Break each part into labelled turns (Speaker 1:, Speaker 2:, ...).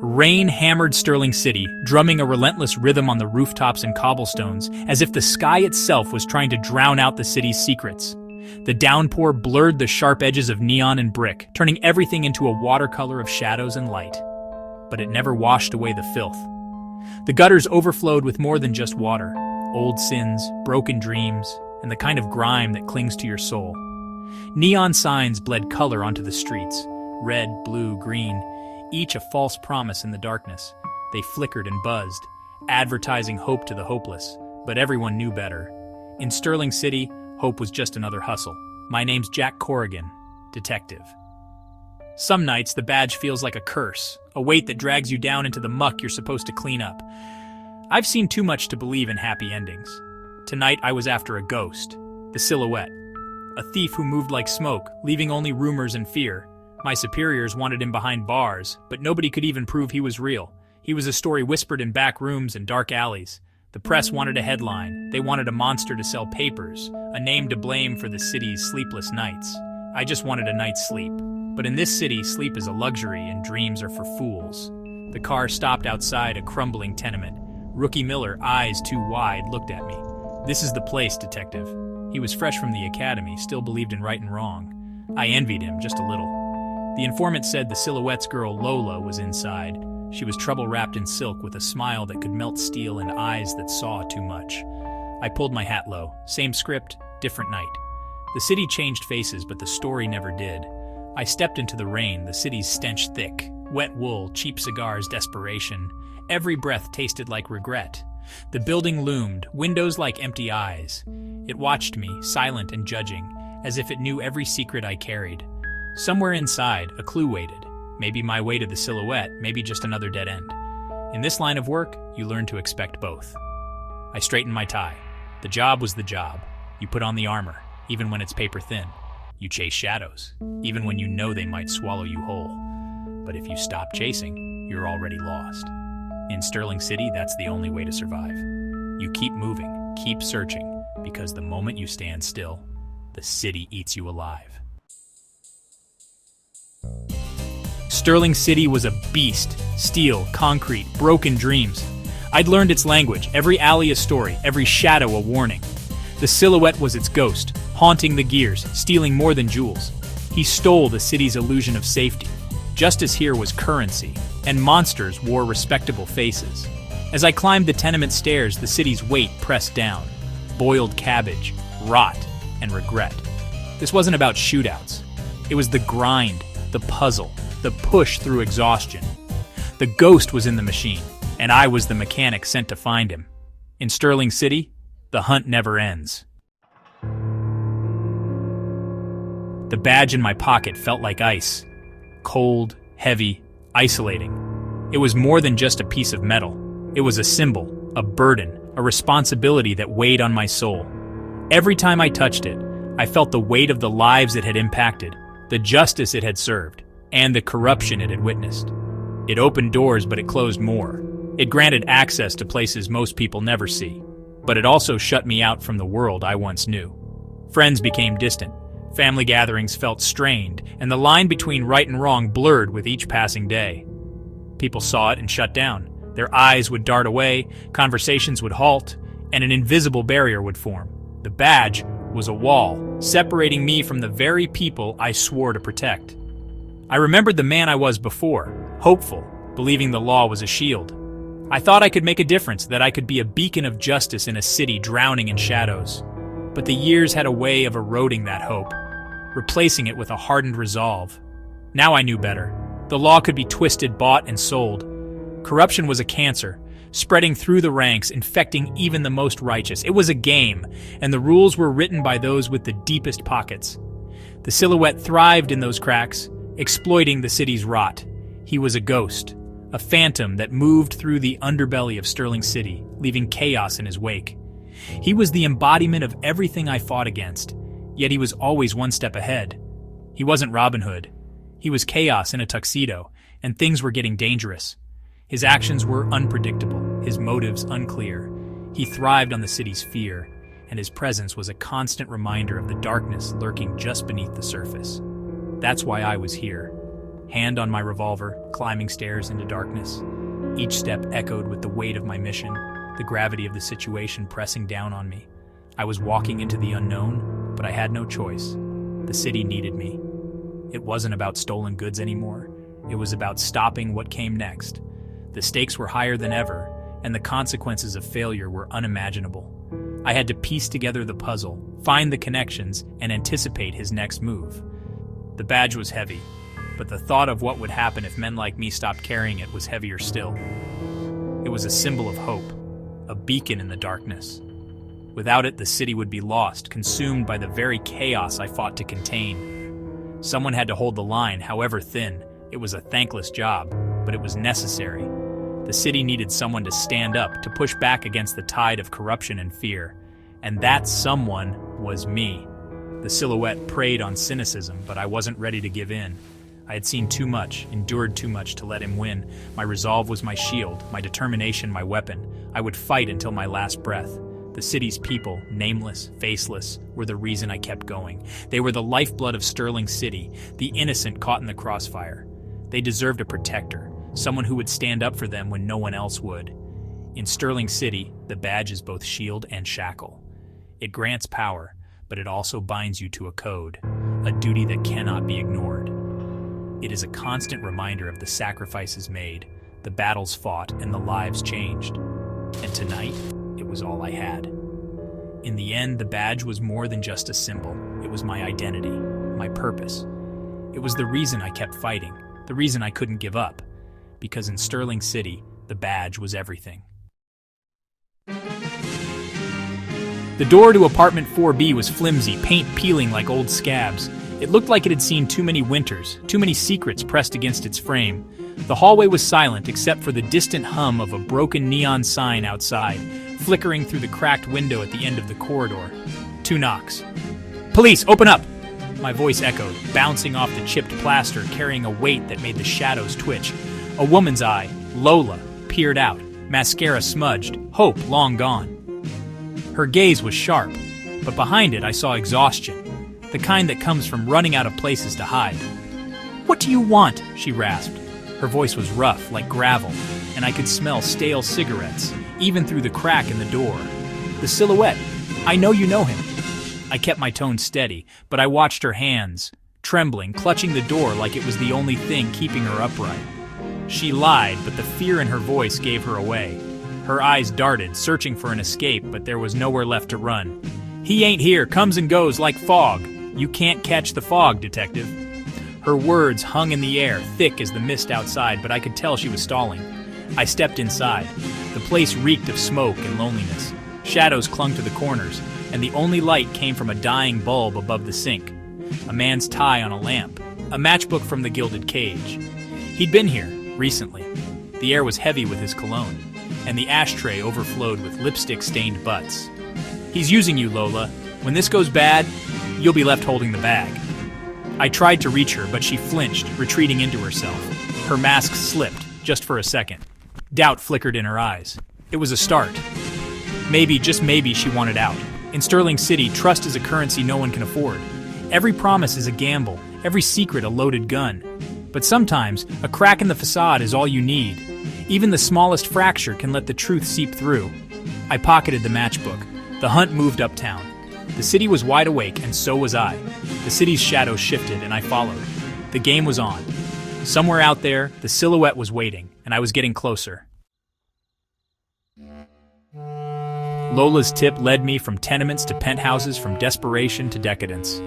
Speaker 1: Rain hammered Sterling City, drumming a relentless rhythm on the rooftops and cobblestones, as if the sky itself was trying to drown out the city's secrets. The downpour blurred the sharp edges of neon and brick, turning everything into a watercolor of shadows and light. But it never washed away the filth. The gutters overflowed with more than just water: old sins, broken dreams, and the kind of grime that clings to your soul. Neon signs bled color onto the streets: red, blue, green, each a false promise in the darkness. They flickered and buzzed, advertising hope to the hopeless, but everyone knew better. In Sterling City, hope was just another hustle. My name's Jack Corrigan, detective. Some nights, the badge feels like a curse, a weight that drags you down into the muck you're supposed to clean up. I've seen too much to believe in happy endings. Tonight, I was after a ghost, the Silhouette, a thief who moved like smoke, leaving only rumors and fear. My superiors wanted him behind bars, but nobody could even prove he was real. He was a story whispered in back rooms and dark alleys. The press wanted a headline. They wanted a monster to sell papers, a name to blame for the city's sleepless nights. I just wanted a night's sleep. But in this city, sleep is a luxury and dreams are for fools. The car stopped outside a crumbling tenement. Rookie Miller, eyes too wide, looked at me. "This is the place, detective." He was fresh from the academy, still believed in right and wrong. I envied him just a little. The informant said the Silhouette's girl Lola was inside. She was trouble-wrapped in silk with a smile that could melt steel and eyes that saw too much. I pulled my hat low. Same script, different night. The city changed faces, but the story never did. I stepped into the rain, the city's stench thick. Wet wool, cheap cigars, desperation. Every breath tasted like regret. The building loomed, windows like empty eyes. It watched me, silent and judging, as if it knew every secret I carried. Somewhere inside, a clue waited. Maybe my way to the Silhouette, maybe just another dead end. In this line of work, you learn to expect both. I straightened my tie. The job was the job. You put on the armor, even when it's paper thin. You chase shadows, even when you know they might swallow you whole. But if you stop chasing, you're already lost. In Sterling City, that's the only way to survive. You keep moving, keep searching, because the moment you stand still, the city eats you alive. Sterling City was a beast. Steel, concrete, broken dreams. I'd learned its language, every alley a story, every shadow a warning. The Silhouette was its ghost, haunting the gears, stealing more than jewels. He stole the city's illusion of safety. Justice here was currency, and monsters wore respectable faces. As I climbed the tenement stairs, the city's weight pressed down. Boiled cabbage, rot, and regret. This wasn't about shootouts. It was the grind, the puzzle, the push through exhaustion. The ghost was in the machine, and I was the mechanic sent to find him. In Sterling City, the hunt never ends. The badge in my pocket felt like ice. Cold, heavy, isolating. It was more than just a piece of metal. It was a symbol, a burden, a responsibility that weighed on my soul. Every time I touched it, I felt the weight of the lives it had impacted, the justice it had served, and the corruption it had witnessed. It opened doors, but it closed more. It granted access to places most people never see. But it also shut me out from the world I once knew. Friends became distant. Family gatherings felt strained, and the line between right and wrong blurred with each passing day. People saw it and shut down. Their eyes would dart away, conversations would halt, and an invisible barrier would form. The badge was a wall, separating me from the very people I swore to protect. I remembered the man I was before, hopeful, believing the law was a shield. I thought I could make a difference, that I could be a beacon of justice in a city drowning in shadows. But the years had a way of eroding that hope, replacing it with a hardened resolve. Now I knew better. The law could be twisted, bought, and sold. Corruption was a cancer, spreading through the ranks, infecting even the most righteous. It was a game, and the rules were written by those with the deepest pockets. The Silhouette thrived in those cracks, exploiting the city's rot. He was a ghost, a phantom that moved through the underbelly of Sterling City, leaving chaos in his wake. He was the embodiment of everything I fought against, yet he was always one step ahead. He wasn't Robin Hood. He was chaos in a tuxedo, and things were getting dangerous. His actions were unpredictable, his motives unclear. He thrived on the city's fear, and his presence was a constant reminder of the darkness lurking just beneath the surface. That's why I was here. hand on my revolver, climbing stairs into darkness. Each step echoed with the weight of my mission, the gravity of the situation pressing down on me. I was walking into the unknown, but I had no choice. The city needed me. It wasn't about stolen goods anymore. It was about stopping what came next. The stakes were higher than ever, and the consequences of failure were unimaginable. I had to piece together the puzzle, find the connections, and anticipate his next move. The badge was heavy, but the thought of what would happen if men like me stopped carrying it was heavier still. It was a symbol of hope, a beacon in the darkness. Without it, the city would be lost, consumed by the very chaos I fought to contain. Someone had to hold the line, however thin. It was a thankless job, but it was necessary. The city needed someone to stand up, to push back against the tide of corruption and fear. And that someone was me. The silhouette preyed on cynicism, but I wasn't ready to give in. I had seen too much, endured too much to let him win. My resolve was my shield, my determination my weapon. I would fight until my last breath. The city's people, nameless, faceless, were the reason I kept going. They were the lifeblood of Sterling City, the innocent caught in the crossfire. They deserved a protector, someone who would stand up for them when no one else would. In Sterling City, the badge is both shield and shackle. It grants power, but it also binds you to a code, a duty that cannot be ignored. It is a constant reminder of the sacrifices made, the battles fought, and the lives changed. And tonight, it was all I had. In the end, the badge was more than just a symbol. It was my identity, my purpose. It was the reason I kept fighting, the reason I couldn't give up. Because in Sterling City, the badge was everything. The door to apartment 4B was flimsy, paint peeling like old scabs. It looked like it had seen too many winters, too many secrets pressed against its frame. The hallway was silent except for the distant hum of a broken neon sign outside, flickering through the cracked window at the end of the corridor. 2 knocks. "Police, open up!" My voice echoed, bouncing off the chipped plaster, carrying a weight that made the shadows twitch. A woman's eye, Lola, peered out, mascara smudged, hope long gone. Her gaze was sharp, but behind it I saw exhaustion, the kind that comes from running out of places to hide. "What do you want?" she rasped. Her voice was rough, like gravel, and I could smell stale cigarettes, even through the crack in the door. "The silhouette. I know you know him." I kept my tone steady, but I watched her hands, trembling, clutching the door like it was the only thing keeping her upright. She lied, but the fear in her voice gave her away. Her eyes darted, searching for an escape, but there was nowhere left to run. "He ain't here, comes and goes like fog. You can't catch the fog, detective." Her words hung in the air, thick as the mist outside, but I could tell she was stalling. I stepped inside. The place reeked of smoke and loneliness. Shadows clung to the corners, and the only light came from a dying bulb above the sink. A man's tie on a lamp. A matchbook from the gilded cage. He'd been here, recently. The air was heavy with his cologne, and the ashtray overflowed with lipstick-stained butts. "He's using you, Lola. When this goes bad, you'll be left holding the bag." I tried to reach her, but she flinched, retreating into herself. Her mask slipped, just for a second. Doubt flickered in her eyes. It was a start. Maybe, just maybe, she wanted out. In Sterling City, trust is a currency no one can afford. Every promise is a gamble, every secret a loaded gun. But sometimes, a crack in the facade is all you need. Even the smallest fracture can let the truth seep through. I pocketed the matchbook. The hunt moved uptown. The city was wide awake, and so was I. The city's shadows shifted, and I followed. The game was on. Somewhere out there, the silhouette was waiting, and I was getting closer. Lola's tip led me from tenements to penthouses, from desperation to decadence.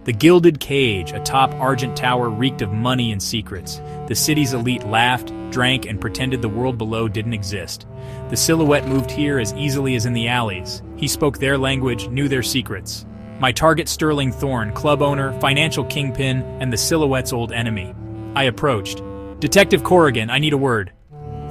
Speaker 1: The gilded cage atop Argent Tower reeked of money and secrets. The city's elite laughed, drank, and pretended the world below didn't exist. The silhouette moved here as easily as in the alleys. He spoke their language, knew their secrets. My target, Sterling Thorne, club owner, financial kingpin, and the silhouette's old enemy. I approached. "Detective Corrigan, I need a word."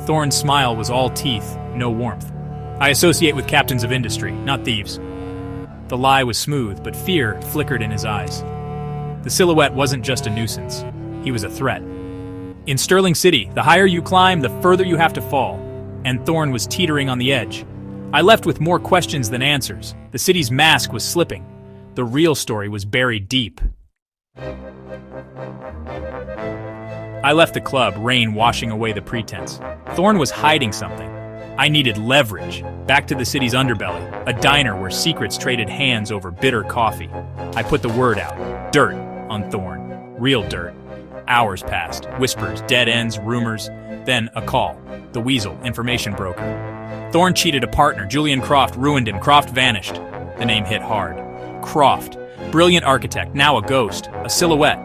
Speaker 1: Thorne's smile was all teeth, no warmth. "I associate with captains of industry, not thieves." The lie was smooth, but fear flickered in his eyes. The silhouette wasn't just a nuisance. He was a threat. In Sterling City, the higher you climb, the further you have to fall. And Thorne was teetering on the edge. I left with more questions than answers. The city's mask was slipping. The real story was buried deep. I left the club, rain washing away the pretense. Thorne was hiding something. I needed leverage. Back to the city's underbelly, a diner where secrets traded hands over bitter coffee. I put the word out. Dirt on Thorne. Real dirt. Hours passed. Whispers, dead ends, rumors. Then a call. The Weasel, information broker. Thorne cheated a partner. Julian Croft ruined him. Croft vanished. The name hit hard. Croft. Brilliant architect, now a ghost. A silhouette.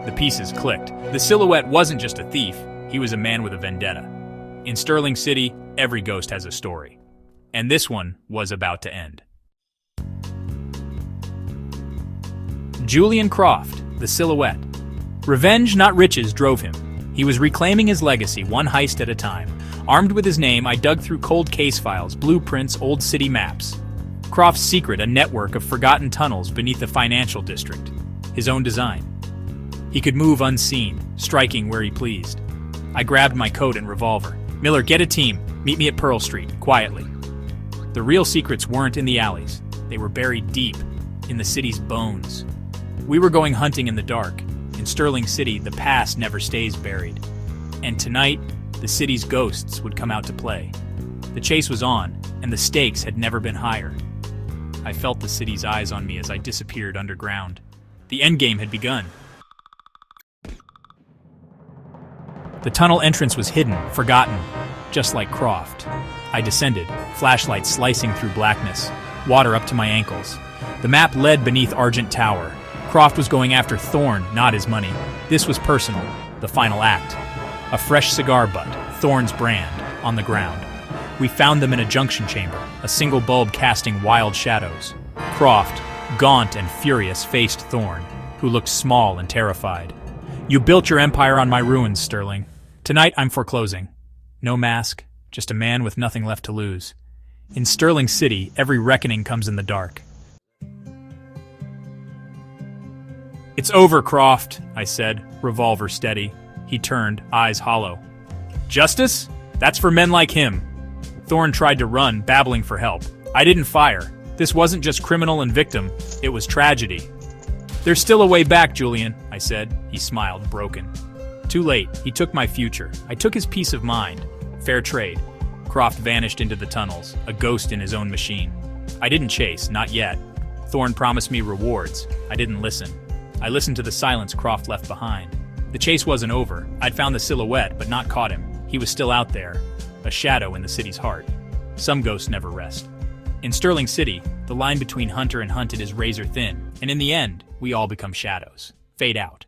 Speaker 1: The pieces clicked. The silhouette wasn't just a thief. He was a man with a vendetta. In Sterling City, every ghost has a story. And this one was about to end. Julian Croft, the silhouette. Revenge, not riches, drove him. He was reclaiming his legacy, one heist at a time. Armed with his name, I dug through cold case files, blueprints, old city maps. Croft's secret, a network of forgotten tunnels beneath the financial district. His own design. He could move unseen, striking where he pleased. I grabbed my coat and revolver. Miller, get a team. Meet me at Pearl Street, quietly. The real secrets weren't in the alleys. They were buried deep, in the city's bones. We were going hunting in the dark. In Sterling City, the past never stays buried. And tonight, the city's ghosts would come out to play. The chase was on, and the stakes had never been higher. I felt the city's eyes on me as I disappeared underground. The endgame had begun. The tunnel entrance was hidden, forgotten, just like Croft. I descended, flashlight slicing through blackness, water up to my ankles. The map led beneath Argent Tower. Croft was going after Thorne, not his money. This was personal, the final act. A fresh cigar butt, Thorne's brand, on the ground. We found them in a junction chamber, a single bulb casting wild shadows. Croft, gaunt and furious, faced Thorne, who looked small and terrified. You built your empire on my ruins, Sterling. Tonight I'm foreclosing. No mask, just a man with nothing left to lose. In Sterling City, every reckoning comes in the dark. It's over, Croft, I said, revolver steady. He turned, eyes hollow. Justice? That's for men like him. Thorne tried to run, babbling for help. I didn't fire. This wasn't just criminal and victim, it was tragedy. There's still a way back, Julian, I said. He smiled, broken. Too late. He took my future. I took his peace of mind. Fair trade. Croft vanished into the tunnels, a ghost in his own machine. I didn't chase, not yet. Thorne promised me rewards. I didn't listen. I listened to the silence Croft left behind. The chase wasn't over. I'd found the silhouette, but not caught him. He was still out there, a shadow in the city's heart. Some ghosts never rest. In Sterling City, the line between hunter and hunted is razor thin, and in the end, we all become shadows. Fade out.